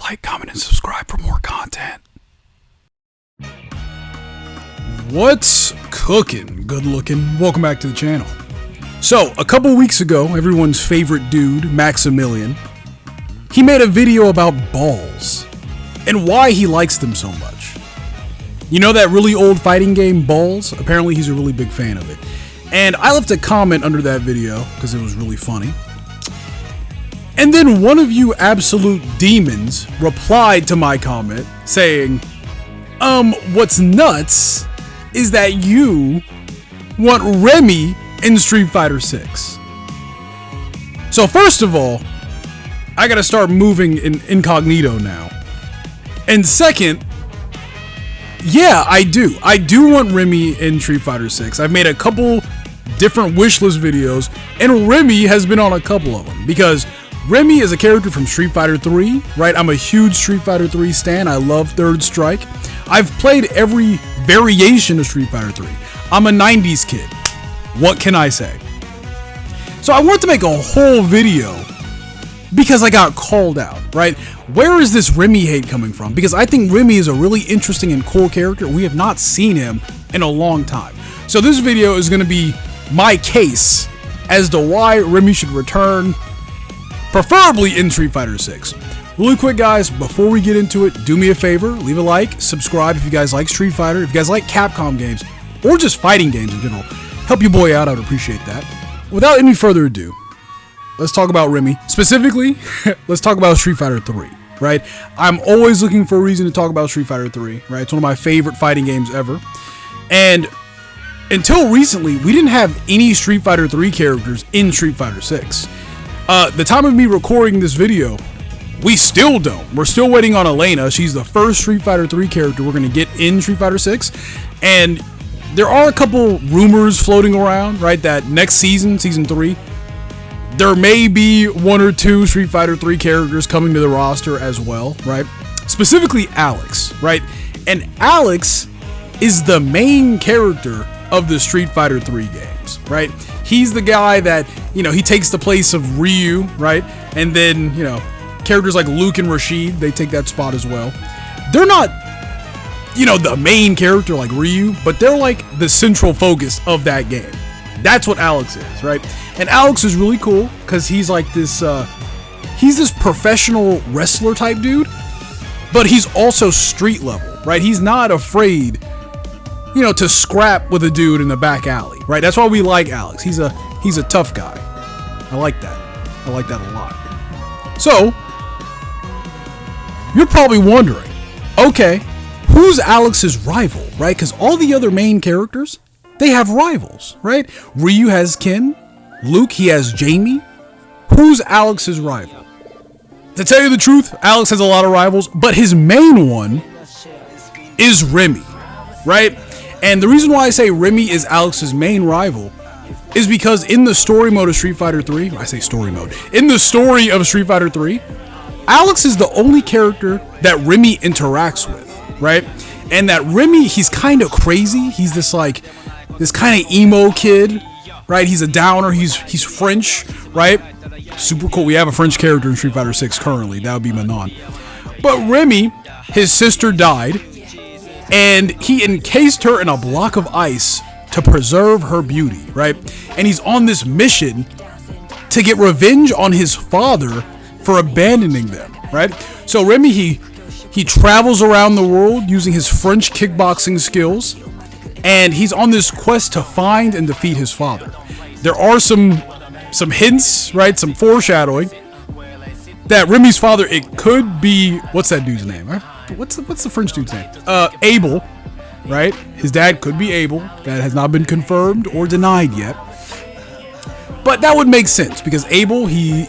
Like, comment, and subscribe for more content. What's cooking, good looking? Welcome back to the channel. So, a couple weeks ago, everyone's favorite dude, Maximilian, he made a video about balls and why he likes them so much. You know that really old fighting game, Balls? Apparently he's a really big fan of it. And I left a comment under that video because it was really funny. And then one of you absolute demons replied to my comment saying, what's nuts is that you want Remy in Street Fighter 6. So first of all, I gotta start moving in incognito now. And second, yeah, I do. I do want Remy in Street Fighter 6. I've made a couple different wishlist videos, and Remy has been on a couple of them because Remy is a character from Street Fighter 3, right? I'm a huge Street Fighter 3 stan. I love Third Strike. I've played every variation of Street Fighter 3. I'm a 90s kid. What can I say? So I wanted to make a whole video because I got called out, right? Where is this Remy hate coming from? Because I think Remy is a really interesting and cool character. We have not seen him in a long time. So this video is going to be my case as to why Remy should return, preferably in Street Fighter 6. Really quick, guys, before we get into it, do me a favor, leave a like, subscribe if you guys like Street Fighter, if you guys like Capcom games, or just fighting games in general. Help your boy out, I would appreciate that. Without any further ado, let's talk about Remy. Specifically, let's talk about Street Fighter 3, right? I'm always looking for a reason to talk about Street Fighter 3, right? It's one of my favorite fighting games ever. And until recently, we didn't have any Street Fighter 3 characters in Street Fighter 6. The time of me recording this video, we still don't. We're still waiting on Elena. She's the first Street Fighter 3 character we're going to get in Street Fighter 6. And there are a couple rumors floating around, right, that next season, Season 3, there may be one or two Street Fighter 3 characters coming to the roster as well, right? Specifically Alex, right? And Alex is the main character of the Street Fighter 3 games, right? He's the guy that, you know, he takes the place of Ryu, right? And then, you know, characters like Luke and Rashid, they take that spot as well. They're not, you know, the main character like Ryu, but they're like the central focus of that game. That's what Alex is, right? And Alex is really cool because he's like this, he's this professional wrestler type dude, but he's also street level, right? He's not afraid, you know, to scrap with a dude in the back alley, right? That's why we like Alex. He's a tough guy. I like that. I like that a lot. So, you're probably wondering, okay, who's Alex's rival, right? Because all the other main characters, they have rivals, right? Ryu has Ken. Luke, he has Jamie. Who's Alex's rival? To tell you the truth, Alex has a lot of rivals, but his main one is Remy, right? And the reason why I say Remy is Alex's main rival is because in the story mode of Street Fighter 3, I say story mode, in the story of Street Fighter 3, Alex is the only character that Remy interacts with, right? And that Remy, he's kind of crazy. He's this like, this kind of emo kid, right? He's a downer. He's French, right? Super cool. We have a French character in Street Fighter 6 currently. That would be Manon. But Remy, his sister died, and he encased her in a block of ice to preserve her beauty, right? And he's on this mission to get revenge on his father for abandoning them, right? So Remy, he travels around the world using his French kickboxing skills, and he's on this quest to find and defeat his father. There are some hints, right? Some foreshadowing that Remy's father, it could be, what's that dude's name? Right? What's the French dude's name? Abel, right? His dad could be Abel. That has not been confirmed or denied yet. But that would make sense because Abel, he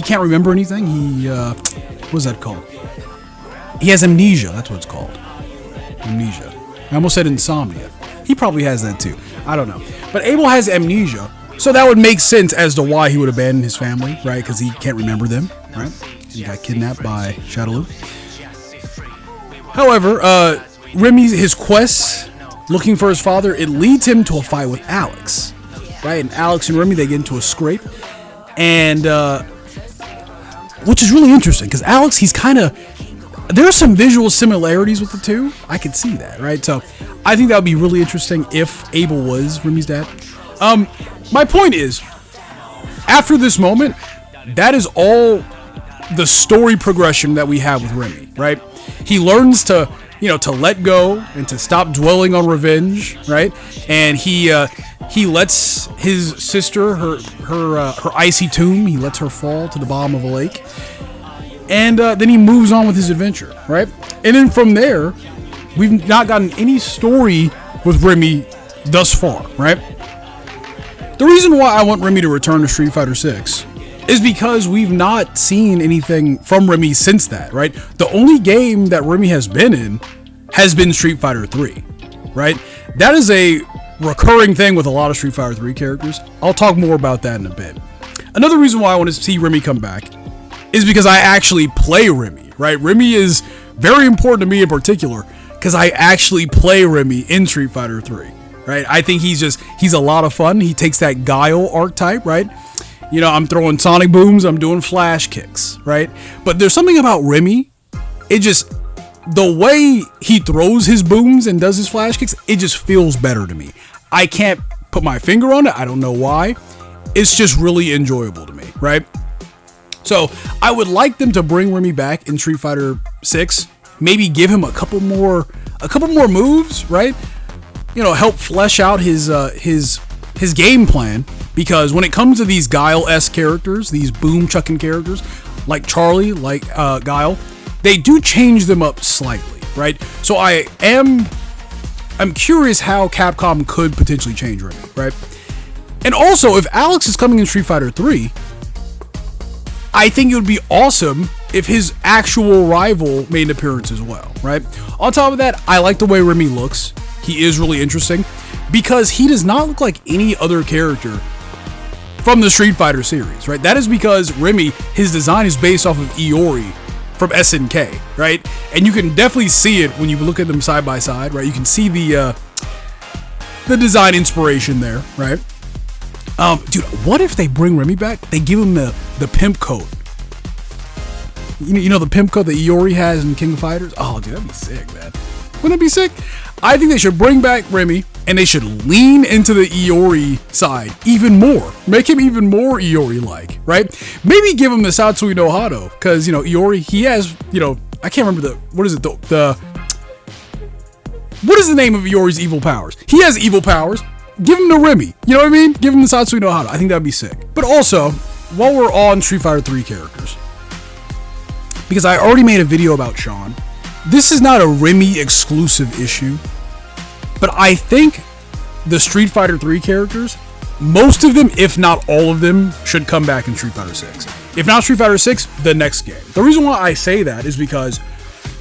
can't remember anything. What's that called? He has amnesia. That's what it's called. Amnesia. I almost said insomnia. He probably has that too. I don't know. But Abel has amnesia, so that would make sense as to why he would abandon his family, right? Because he can't remember them, right? He got kidnapped by Shadaloo. However, Remy's, his quest, looking for his father, it leads him to a fight with Alex, right? And Alex and Remy, they get into a scrape, and which is really interesting because Alex, he's kind of, there are some visual similarities with the two. I can see that, right? So I think that would be really interesting if Abel was Remy's dad. My point is, after this moment, that is all the story progression that we have with Remy, right? He learns to, to let go and to stop dwelling on revenge, right? And he lets his sister, her icy tomb, he lets her fall to the bottom of a lake. And then he moves on with his adventure, right? And then from there, we've not gotten any story with Remy thus far, right? The reason why I want Remy to return to Street Fighter 6 is because we've not seen anything from Remy since that, right? The only game that Remy has been in has been Street Fighter 3, right? That is a recurring thing with a lot of Street Fighter 3 characters. I'll talk more about that in a bit. Another reason why I want to see Remy come back is because I actually play Remy, right? Remy is very important to me in particular because I actually play Remy in Street Fighter 3, right? I think he's a lot of fun. He takes that Guile archetype, right? I'm throwing sonic booms, I'm doing flash kicks, right? But there's something about Remy, the way he throws his booms and does his flash kicks, it just feels better to me. I can't put my finger on it, I don't know why. It's just really enjoyable to me, right? So I would like them to bring Remy back in Street Fighter 6, maybe give him a couple more moves, right? Help flesh out his game plan, because when it comes to these Guile-esque characters, these boom chucking characters, like Charlie, like Guile, they do change them up slightly, right? So I'm curious how Capcom could potentially change Remy, right? And also, if Alex is coming in Street Fighter 3, I think it would be awesome if his actual rival made an appearance as well, right? On top of that, I like the way Remy looks. He is really interesting because he does not look like any other character from the Street Fighter series, right? That is because Remy, his design is based off of Iori from SNK, right? And you can definitely see it when you look at them side by side, right? You can see the design inspiration there, right? Dude, what if they bring Remy back? They give him the pimp coat. You know the pimp coat that Iori has in King of Fighters? Oh, dude, that'd be sick, man. Wouldn't it be sick? I think they should bring back Remy, and they should lean into the Iori side even more. Make him even more Iori-like, right? Maybe give him the Satsui no Hado, because, Iori, he has, I can't remember what is the name of Iori's evil powers? He has evil powers. Give him to Remy. You know what I mean? Give him the Satsui no Hado. I think that'd be sick. But also, while we're on Street Fighter 3 characters, because I already made a video about Sean, this is not a Remy exclusive issue, but I think the Street Fighter 3 characters, most of them, if not all of them, should come back in Street Fighter 6. If not Street Fighter 6, the next game. The reason why I say that is because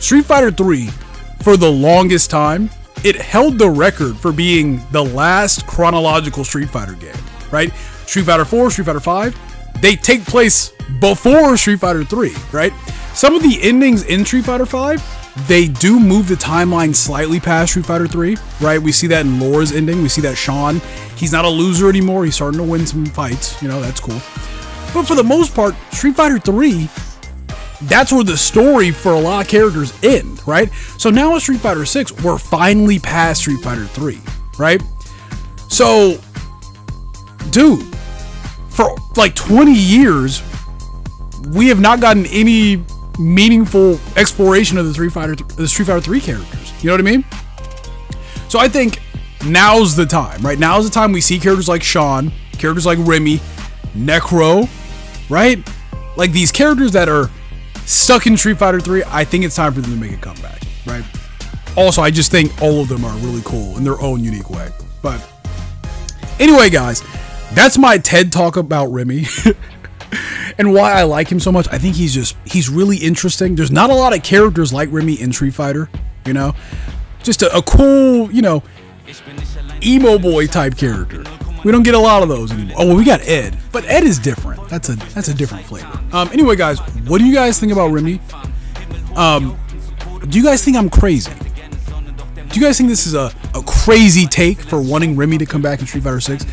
Street Fighter 3, for the longest time, it held the record for being the last chronological Street Fighter game, right? Street Fighter 4, Street Fighter 5, they take place before Street Fighter 3, right? Some of the endings in Street Fighter 5, they do move the timeline slightly past Street Fighter 3, right? We see that in Laura's ending. We see that Sean, he's not a loser anymore. He's starting to win some fights. That's cool. But for the most part, Street Fighter 3, that's where the story for a lot of characters end, right? So now with Street Fighter 6, we're finally past Street Fighter 3, right? So, dude, for like 20 years, we have not gotten any meaningful exploration of the Street Fighter 3 characters. You know what I mean? So I think now's the time, right? Now's the time we see characters like Sean, characters like Remy, Necro, right? Like these characters that are stuck in Street Fighter 3, I think it's time for them to make a comeback, right? Also, I just think all of them are really cool in their own unique way. But anyway, guys, that's my TED talk about Remy. And why I like him so much. I think he's really interesting. There's not a lot of characters like Remy in Street Fighter, just a cool, emo boy type character. We don't get a lot of those anymore. Oh, well, we got Ed, but Ed is different. That's a different flavor. Anyway, guys, what do you guys think about Remy? Do you guys think I'm crazy? Do you guys think this is a crazy take for wanting Remy to come back in Street Fighter 6?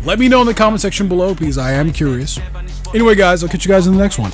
Let me know in the comment section below because I am curious. Anyway, guys, I'll catch you guys in the next one.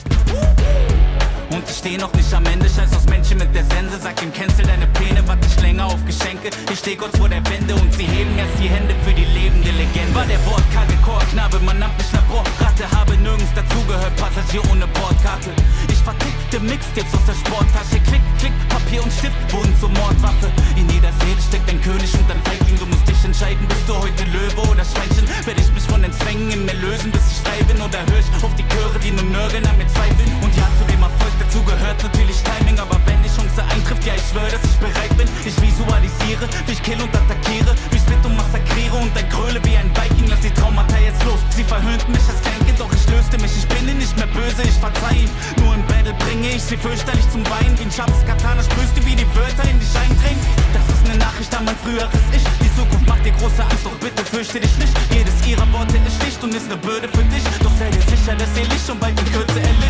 steh noch nicht am Ende. Scheiß aus Menschen mit der Sense, sag ihm, cancel deine Pläne, warte nicht länger auf Geschenke. Ich steh kurz vor der Wende und sie heben erst die Hände für die lebende Legende. War der wortkarge Chorknabe, man nannte mich ne Bohrratte, habe nirgends dazugehört, Passagier ohne Bordkarte. Ich vertickte Mixtapes aus der Sporttasche, klick, klick, Papier und Stift wurden zur Mordwaffe. In jeder Seele steckt ein König und ein Feigling, du musst dich entscheiden, bist du heute Löwe oder Schweinchen? Werd ich mich von den Zwängen in mir lösen, bis ich frei bin, oder hör ich auf die Chöre, die nur nörgeln, an mir zweifeln? Und ja, zu dem Erfolg dazu gehört natürlich Timing, aber wenn die Chance eintrifft, ja, ich schwör, dass ich bereit bin. Ich visualisiere, wie ich kill und attackiere, wie ich spit und massakriere und ein Gröle wie ein Viking. Lass die Traumata jetzt los, sie verhöhnten mich als Kleinkind, doch ich löste mich. Ich bin ihnen nicht mehr böse, ich verzeih ihm. Nur im Battle bringe ich sie fürchterlich zum Weinen. Wie ein scharfes Katana sprühst du wie die Wörter in die Scheindrängen. Das ist ne Nachricht an mein früheres Ich. Die Zukunft macht dir große Angst, doch bitte fürchte dich nicht. Jedes ihrer Worte ist Sticht und ist ne Bürde für dich. Doch sei dir sicher, dass ihr Licht schon bald in Kürze erlischt.